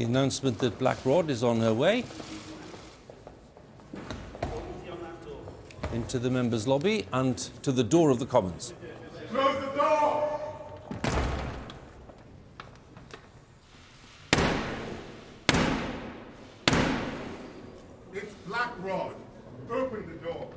The announcement that Black Rod is on her way into the members' lobby and to the door of the Commons. Close the door! It's Black Rod. Open the door.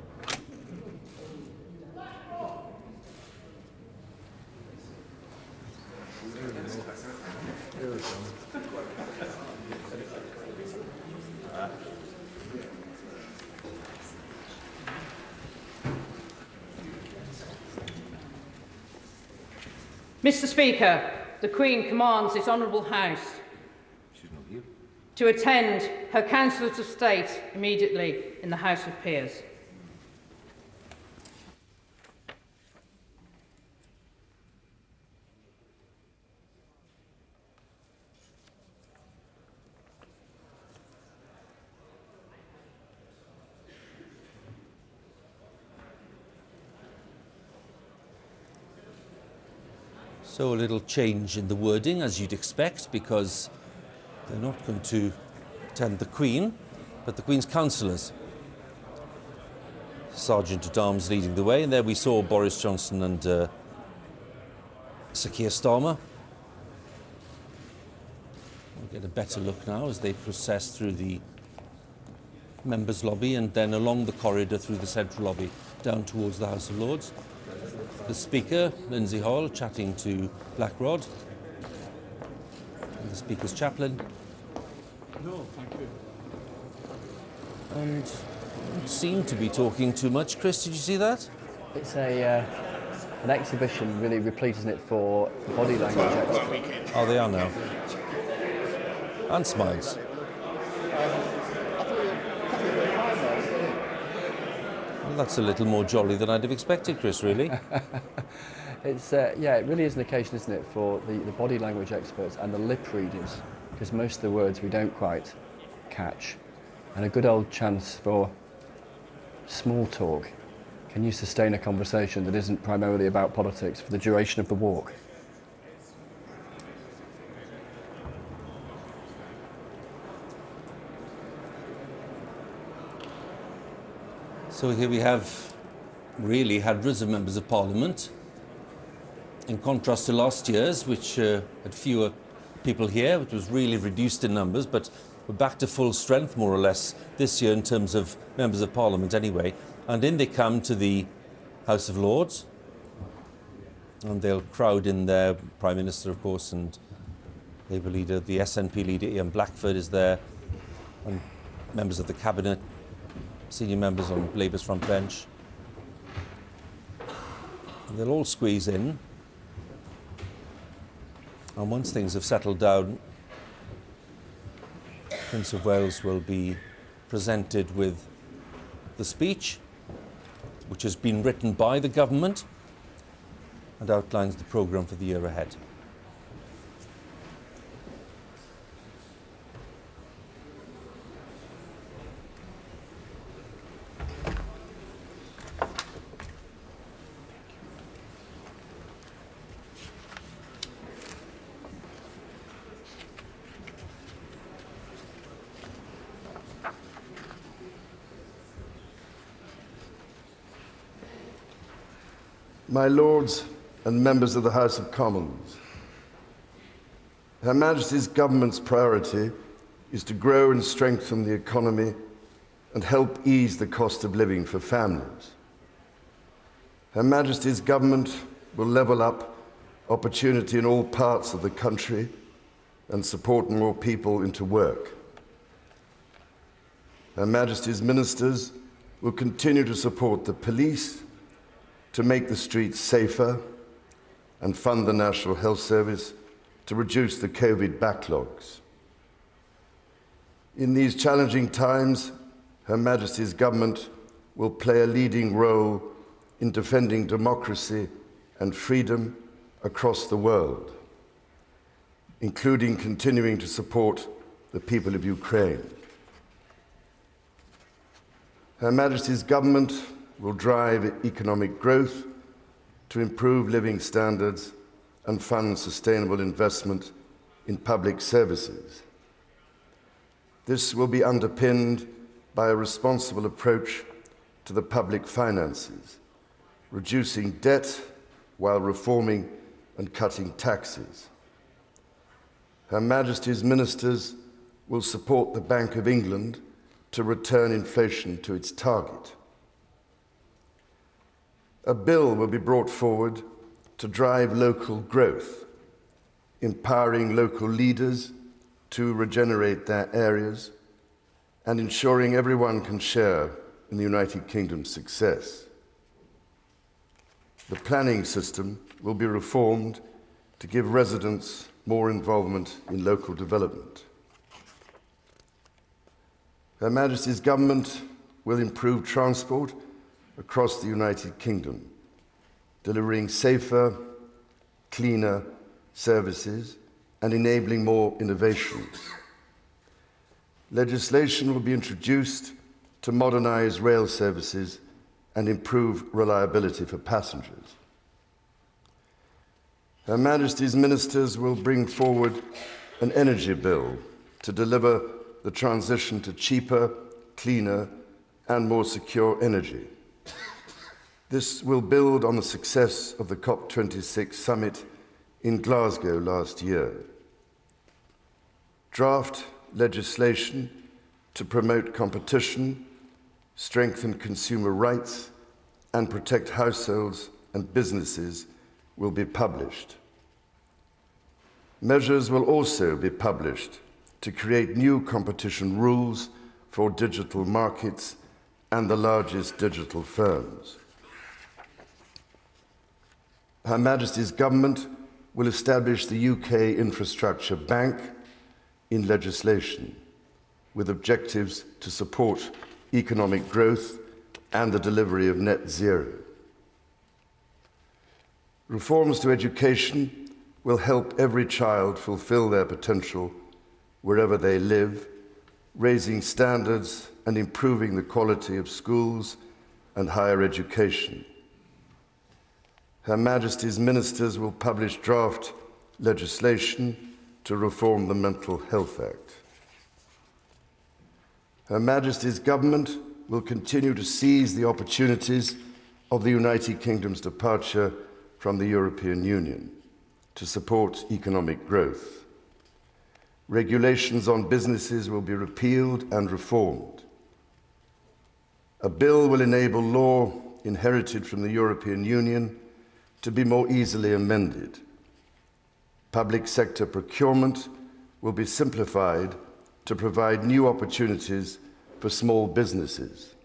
Mr. Speaker, the Queen commands this Honourable House to attend her Councillors of State immediately in the House of Peers. So a little change in the wording, as you'd expect, because they're not going to attend the Queen, but the Queen's councillors. Sergeant-at-Arms leading the way, and there we saw Boris Johnson and Sir Keir Starmer. We'll get a better look now as they process through the members' lobby and then along the corridor through the central lobby down towards the House of Lords. The Speaker, Lindsay Hall, chatting to Black Rod. And the Speaker's chaplain. No, thank you. And don't seem to be talking too much. Chris, did you see that? It's an exhibition, really replete, isn't it, for body language. Oh, they are now. And smiles. Well, that's a little more jolly than I'd have expected, Chris, really. It's yeah, it really is an occasion, isn't it, for the body language experts and the lip readers, because most of the words we don't quite catch. And a good old chance for small talk. Can you sustain a conversation that isn't primarily about politics for the duration of the walk? So here we have really hundreds of members of Parliament, in contrast to last year's, which had fewer people here, which was really reduced in numbers, but we're back to full strength, more or less, this year in terms of members of Parliament anyway. And in they come to the House of Lords, and they'll crowd in their Prime Minister, of course, and Labour leader, the SNP leader, Ian Blackford, is there, and members of the Cabinet, senior members on Labour's front bench. And they'll all squeeze in. And once things have settled down, Prince of Wales will be presented with the speech, which has been written by the government and outlines the programme for the year ahead. My Lords and members of the House of Commons, Her Majesty's government's priority is to grow and strengthen the economy and help ease the cost of living for families. Her Majesty's government will level up opportunity in all parts of the country and support more people into work. Her Majesty's ministers will continue to support the police to make the streets safer and fund the National Health Service to reduce the COVID backlogs. In these challenging times, Her Majesty's government will play a leading role in defending democracy and freedom across the world, including continuing to support the people of Ukraine. Her Majesty's government will drive economic growth to improve living standards and fund sustainable investment in public services. This will be underpinned by a responsible approach to the public finances, reducing debt while reforming and cutting taxes. Her Majesty's ministers will support the Bank of England to return inflation to its target. A bill will be brought forward to drive local growth, empowering local leaders to regenerate their areas and ensuring everyone can share in the United Kingdom's success. The planning system will be reformed to give residents more involvement in local development. Her Majesty's government will improve transport across the United Kingdom, delivering safer, cleaner services and enabling more innovations. Legislation will be introduced to modernise rail services and improve reliability for passengers. Her Majesty's ministers will bring forward an energy bill to deliver the transition to cheaper, cleaner, and more secure energy. This will build on the success of the COP26 summit in Glasgow last year. Draft legislation to promote competition, strengthen consumer rights, and protect households and businesses will be published. Measures will also be published to create new competition rules for digital markets and the largest digital firms. Her Majesty's government will establish the UK Infrastructure Bank in legislation, with objectives to support economic growth and the delivery of net zero. Reforms to education will help every child fulfil their potential wherever they live, raising standards and improving the quality of schools and higher education. Her Majesty's ministers will publish draft legislation to reform the Mental Health Act. Her Majesty's government will continue to seize the opportunities of the United Kingdom's departure from the European Union to support economic growth. Regulations on businesses will be repealed and reformed. A bill will enable law inherited from the European Union to be more easily amended. Public sector procurement will be simplified to provide new opportunities for small businesses.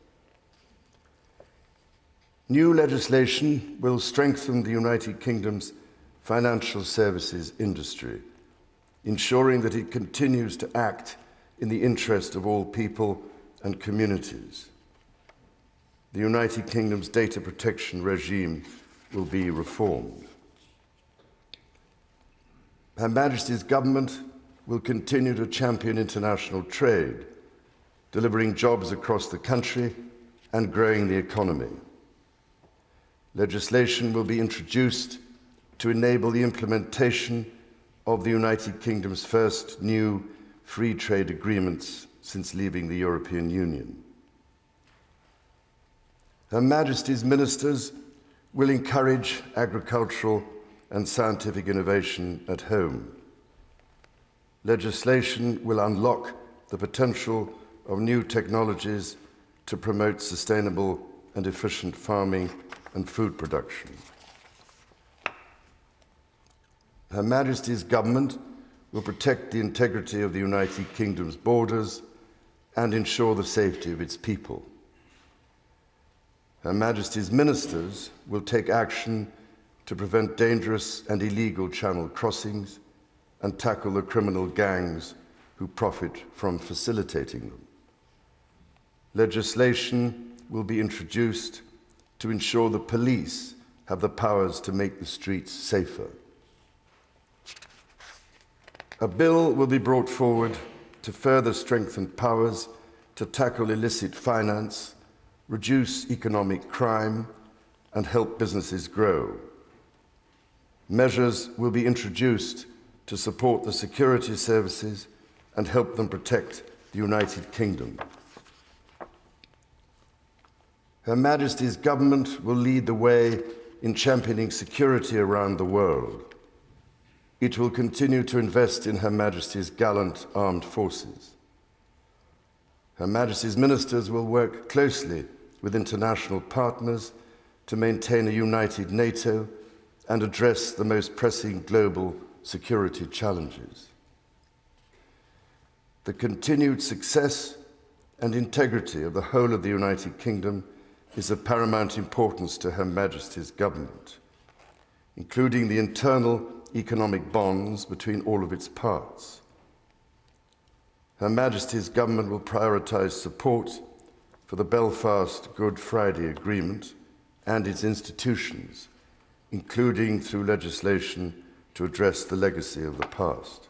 New legislation will strengthen the United Kingdom's financial services industry, ensuring that it continues to act in the interest of all people and communities. The United Kingdom's data protection regime will be reformed. Her Majesty's government will continue to champion international trade, delivering jobs across the country and growing the economy. Legislation will be introduced to enable the implementation of the United Kingdom's first new free trade agreements since leaving the European Union. Her Majesty's ministers will encourage agricultural and scientific innovation at home. Legislation will unlock the potential of new technologies to promote sustainable and efficient farming and food production. Her Majesty's government will protect the integrity of the United Kingdom's borders and ensure the safety of its people. Her Majesty's ministers will take action to prevent dangerous and illegal channel crossings and tackle the criminal gangs who profit from facilitating them. Legislation will be introduced to ensure the police have the powers to make the streets safer. A bill will be brought forward to further strengthen powers to tackle illicit finance, reduce economic crime, and help businesses grow. Measures will be introduced to support the security services and help them protect the United Kingdom. Her Majesty's government will lead the way in championing security around the world. It will continue to invest in Her Majesty's gallant armed forces. Her Majesty's ministers will work closely with international partners to maintain a united NATO and address the most pressing global security challenges. The continued success and integrity of the whole of the United Kingdom is of paramount importance to Her Majesty's government, including the internal economic bonds between all of its parts. Her Majesty's government will prioritise support for the Belfast Good Friday Agreement and its institutions, including through legislation to address the legacy of the past.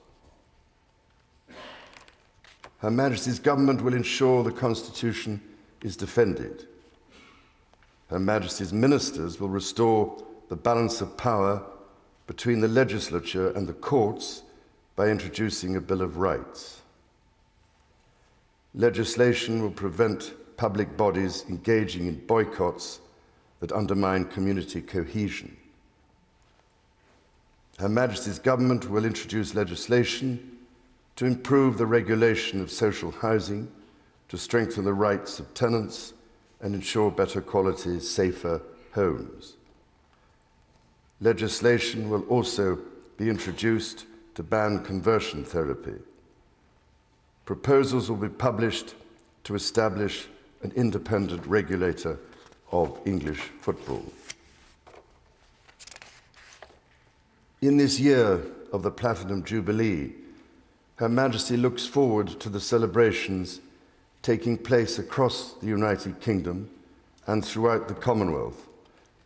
Her Majesty's government will ensure the Constitution is defended. Her Majesty's ministers will restore the balance of power between the legislature and the courts by introducing a Bill of Rights. Legislation will prevent public bodies engaging in boycotts that undermine community cohesion. Her Majesty's government will introduce legislation to improve the regulation of social housing, to strengthen the rights of tenants and ensure better quality, safer homes. Legislation will also be introduced to ban conversion therapy. Proposals will be published to establish an independent regulator of English football. In this year of the Platinum Jubilee, Her Majesty looks forward to the celebrations taking place across the United Kingdom and throughout the Commonwealth,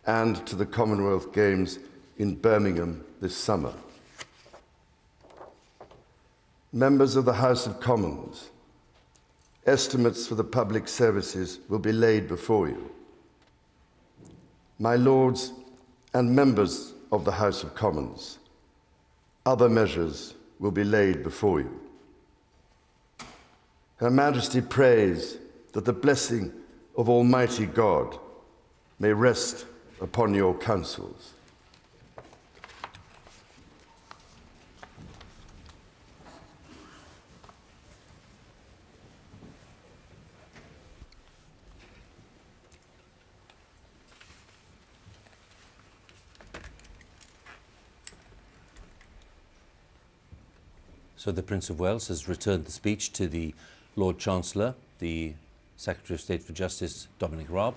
and to the Commonwealth Games in Birmingham this summer. Members of the House of Commons, estimates for the public services will be laid before you. My Lords and members of the House of Commons, other measures will be laid before you. Her Majesty prays that the blessing of Almighty God may rest upon your councils. So the Prince of Wales has returned the speech to the Lord Chancellor, the Secretary of State for Justice, Dominic Raab.